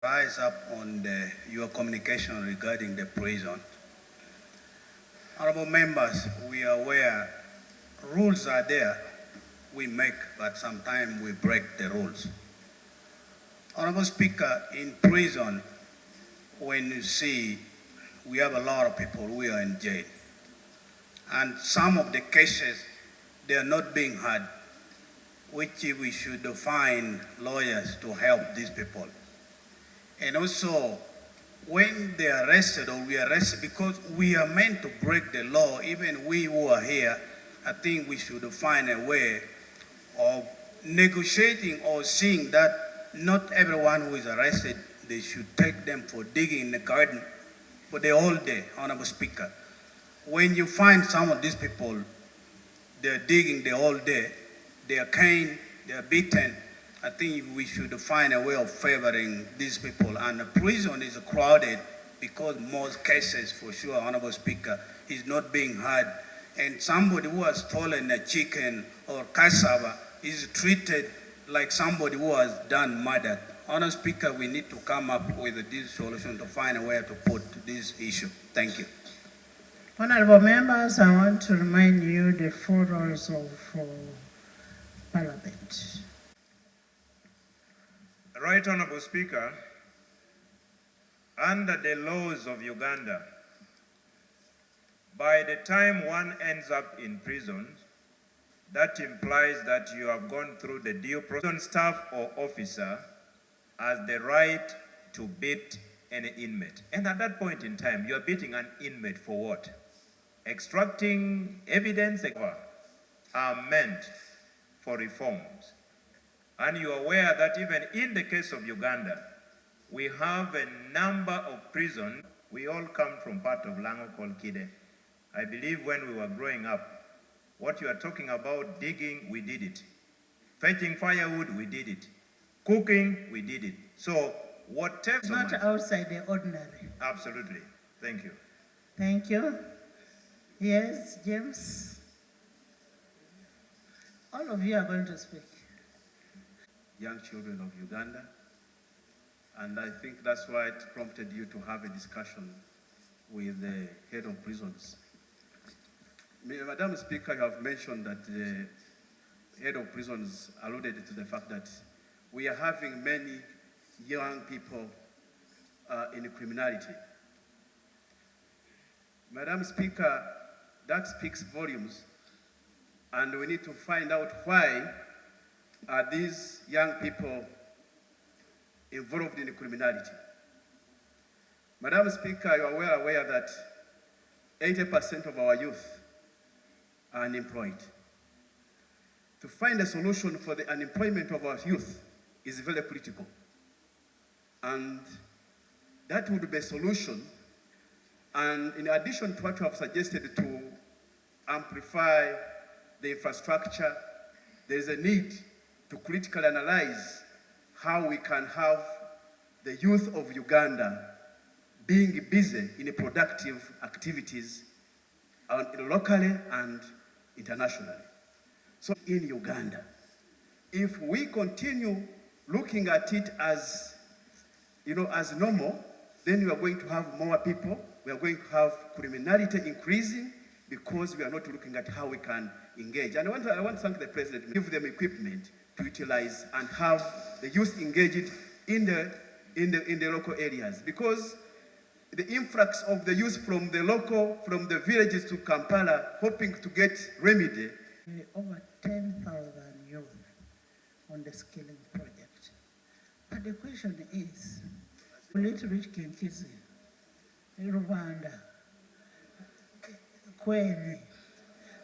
Rise up on your communication regarding the prison. Honorable members, we are aware rules are there, we make, but sometimes we break the rules. Honorable Speaker, in prison, when you see we have a lot of people who are in jail, and some of the cases, they are not being heard, which we should find lawyers to help these people. And also, when they are arrested or we are arrested, because we are meant to break the law, even we who are here, I think we should find a way of negotiating or seeing that not everyone who is arrested, they should take them for digging in the garden for the whole day, Honorable Speaker. When you find some of these people, they're digging the whole day, they are caned, they are beaten, I think we should find a way of favoring these people. And the prison is crowded because most cases, for sure, Honorable Speaker, is not being heard. And somebody who has stolen a chicken or cassava is treated like somebody who has done murder. Honorable Speaker, we need to come up with this solution to find a way to put this issue. Thank you. Honorable members, I want to remind you the four roles of Parliament. Right Honorable Speaker, under the laws of Uganda, by the time one ends up in prison, that implies that you have gone through the due process. Prison staff or officer has the right to beat any inmate. And at that point in time, you are beating an inmate for what? Extracting evidence are meant for reforms. And you are aware that even in the case of Uganda, we have a number of prisons. We all come from part of Lango called Kide. I believe when we were growing up, what you are talking about, digging, we did it. Fetching firewood, we did it. Cooking, we did it. So whatever... It's not outside the ordinary. Absolutely. Thank you. Thank you. Yes, James? All of you are going to speak. Young children of Uganda, and I think that's why it prompted you to have a discussion with the head of prisons. Madam Speaker, you have mentioned that the head of prisons alluded to the fact that we are having many young people in criminality. Madam Speaker, that speaks volumes, and we need to find out why are these young people involved in criminality. Madam Speaker, you are well aware that 80% of our youth are unemployed. To find a solution for the unemployment of our youth is very critical. And that would be a solution. And in addition to what you have suggested to amplify the infrastructure, there is a need to critically analyze how we can have the youth of Uganda being busy in productive activities locally and internationally. So in Uganda, if we continue looking at it as, as normal, then we are going to have more people, we are going to have criminality increasing because we are not looking at how we can engage. And I want to thank the President, give them equipment to utilize and have the youth engaged in the local areas, because the influx of the youth from the villages to Kampala, hoping to get remedy. Over 10,000 youth on the skilling project. But the question is, will it reach Kinkizi, Rwanda, Kwenye?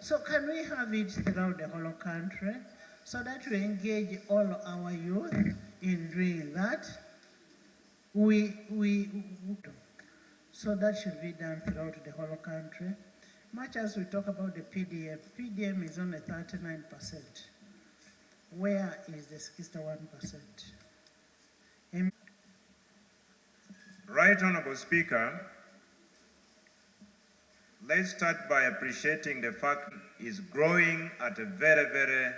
So can we have it throughout the whole country so that we engage all our youth in doing that? So that should be done throughout the whole country. Much as we talk about the PDM is only 39%. Where is the 61%? Right Honorable Speaker, let's start by appreciating the fact is growing at a very, very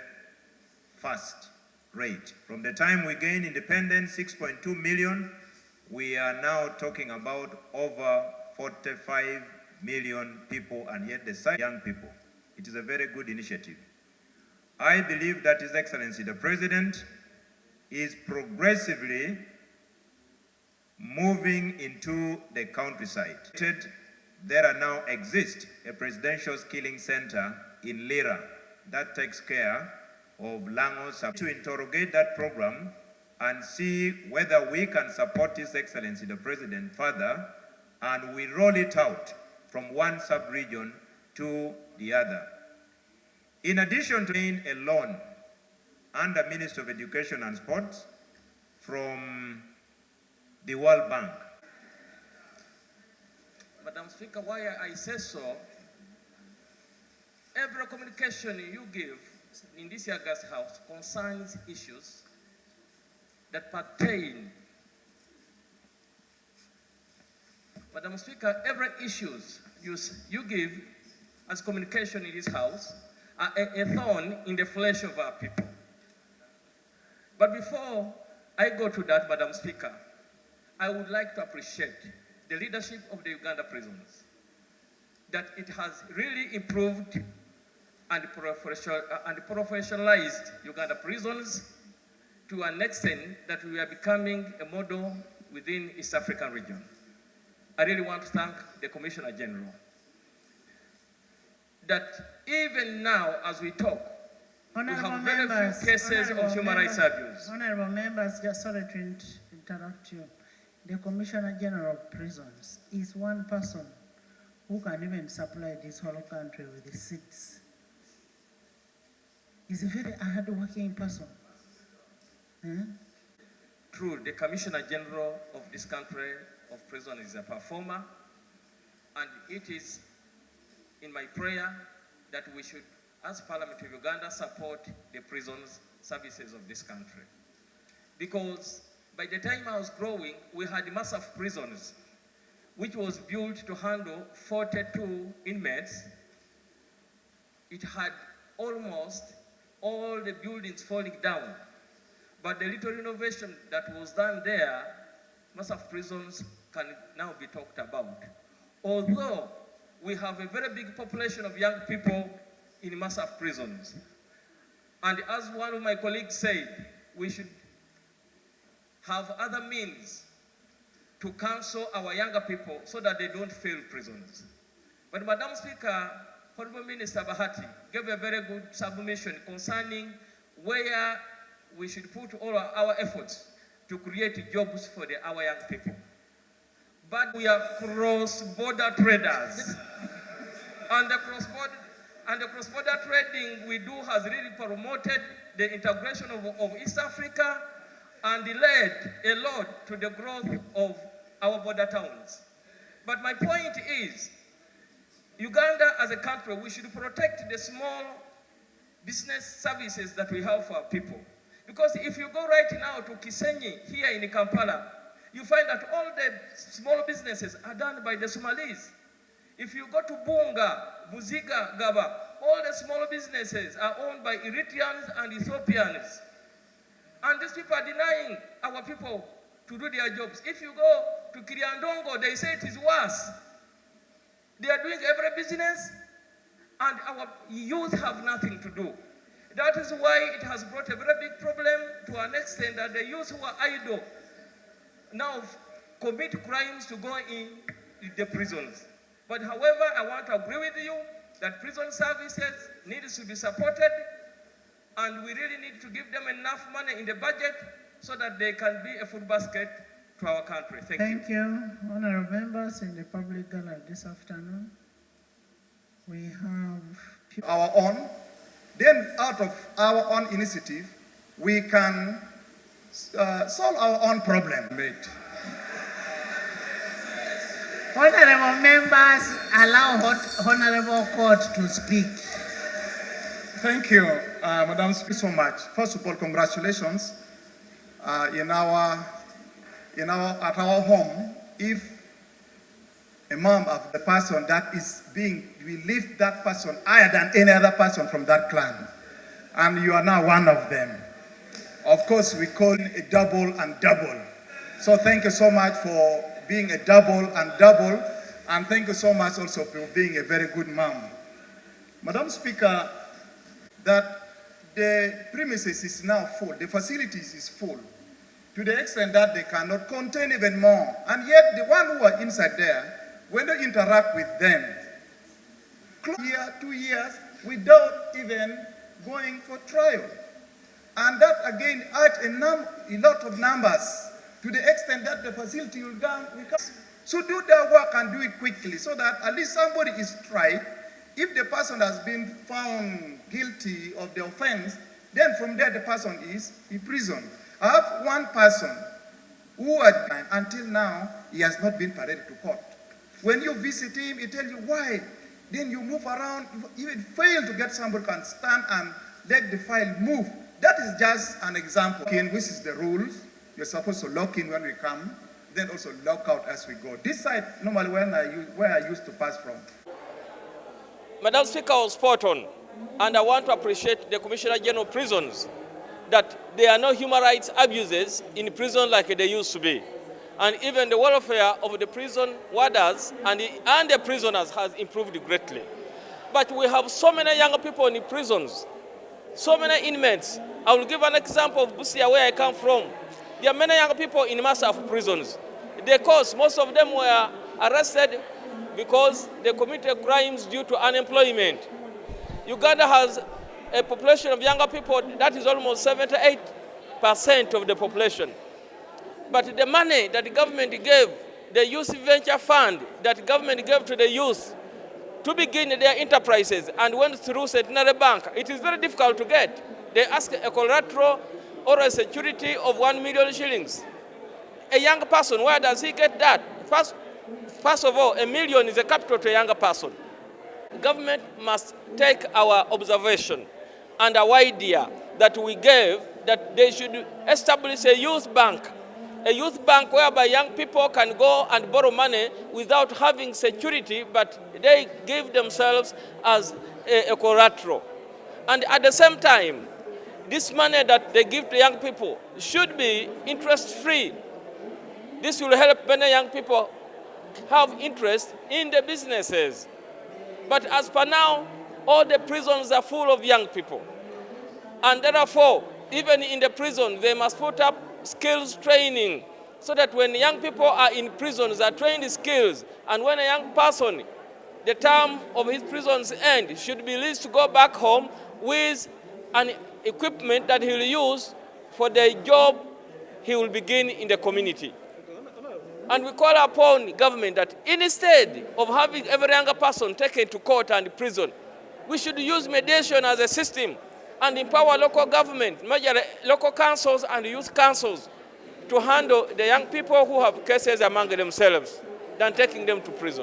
fast rate. From the time we gained independence, 6.2 million, we are now talking about over 45 million people, and yet the size of young people. It is a very good initiative. I believe that His Excellency the President is progressively moving into the countryside. There now exists a presidential skilling center in Lira that takes care of Langos to interrogate that program and see whether we can support His Excellency the President further, and we roll it out from one sub-region to the other. In addition to paying a loan under Ministry of Education and Sports from the World Bank. Madam Speaker, why I say so, every communication you give in this August House concerns issues that pertain. Madam Speaker, every issues you give as communication in this House are a thorn in the flesh of our people. But before I go to that, Madam Speaker, I would like to appreciate the leadership of the Uganda prisons, that it has really improved and professionalized Uganda prisons to an extent that we are becoming a model within East African region. I really want to thank the Commissioner General that even now as we talk, we have very few cases of human rights abuse. Honorable members, just sorry to interrupt you. The Commissioner General of Prisons is one person who can even supply this whole country with the seats. He's a very hard-working person. True, the Commissioner General of this country of prison is a performer, and it is in my prayer that we should, as Parliament of Uganda, support the prisons services of this country. Because by the time I was growing, we had massive prisons, which was built to handle 42 inmates. It had almost all the buildings falling down. But the little renovation that was done there, massive prisons can now be talked about. Although we have a very big population of young people in massive prisons. And as one of my colleagues said, we should have other means to counsel our younger people so that they don't fail prisons. But Madam Speaker, Honorable Minister Bahati gave a very good submission concerning where we should put all our efforts to create jobs for our young people. But we are cross-border traders. And the cross-border trading we do has really promoted the integration of East Africa and led a lot to the growth of our border towns. But my point is, Uganda as a country, we should protect the small business services that we have for our people. Because if you go right now to Kisenyi here in Kampala, you find that all the small businesses are done by the Somalis. If you go to Bunga, Buziga, Gaba, all the small businesses are owned by Eritreans and Ethiopians. And these people are denying our people to do their jobs. If you go to Kiriandongo, they say it is worse. They are doing every business, and our youth have nothing to do. That is why it has brought a very big problem to an extent that the youth who are idle now commit crimes to go in the prisons. But however, I want to agree with you that prison services needs to be supported, and we really need to give them enough money in the budget so that they can be a food basket to our country. Thank you. Honorable members in the public gallery this afternoon, we have our own. Then out of our own initiative, we can solve our own problem. Honorable members, allow Honorable Court to speak. Thank you, Madam Speaker, so much. First of all, congratulations. At our home, if a mom of the person that is we lift that person higher than any other person from that clan, and you are now one of them. Of course, we call it a double and double. So thank you so much for being a double, and thank you so much also for being a very good mom. Madam Speaker, that the premises is now full, the facilities is full, to the extent that they cannot contain even more. And yet the one who are inside there, when they interact with them, year, 2 years, without even going for trial. And that again adds a lot of numbers, to the extent that the facility will come. So do their work and do it quickly, so that at least somebody is tried. If the person has been found guilty of the offense, then from there the person is in prison. I have one person who until now he has not been paraded to court. When you visit him, he tells you why. Then you move around, you even fail to get somebody who can stand and let the file move. That is just an example. Which is the rules. You're supposed to lock in when we come, then also lock out as we go. This side, normally where I used to pass from. Madam Speaker was spot on, and I want to appreciate the Commissioner General of Prisons that there are no human rights abuses in prison like they used to be. And even the welfare of the prison warders and the prisoners has improved greatly. But we have so many young people in the prisons, so many inmates. I will give an example of Busia, where I come from. There are many young people in massive prisons. Most of them were arrested because they committed crimes due to unemployment. Uganda has a population of younger people that is almost 78% of the population. But the money that the government gave, the Youth Venture Fund that the government gave to the youth to begin their enterprises and went through Centenary Bank, it is very difficult to get. They ask a collateral or a security of 1 million shillings. A young person, where does he get that? First of all, 1 million is a capital to a younger person. Government must take our observation and our idea that we gave, that they should establish a youth bank whereby young people can go and borrow money without having security, but they give themselves as a collateral. And at the same time, this money that they give to young people should be interest-free. This will help many young people have interest in the businesses. But as per now, all the prisons are full of young people. And therefore, even in the prison, they must put up skills training, so that when young people are in prisons, they are trained in skills. And when a young person, the term of his prison's end, should be released to go back home with an equipment that he will use for the job he will begin in the community. And we call upon government that instead of having every younger person taken to court and prison, we should use mediation as a system and empower local government, major local councils and youth councils to handle the young people who have cases among themselves than taking them to prison.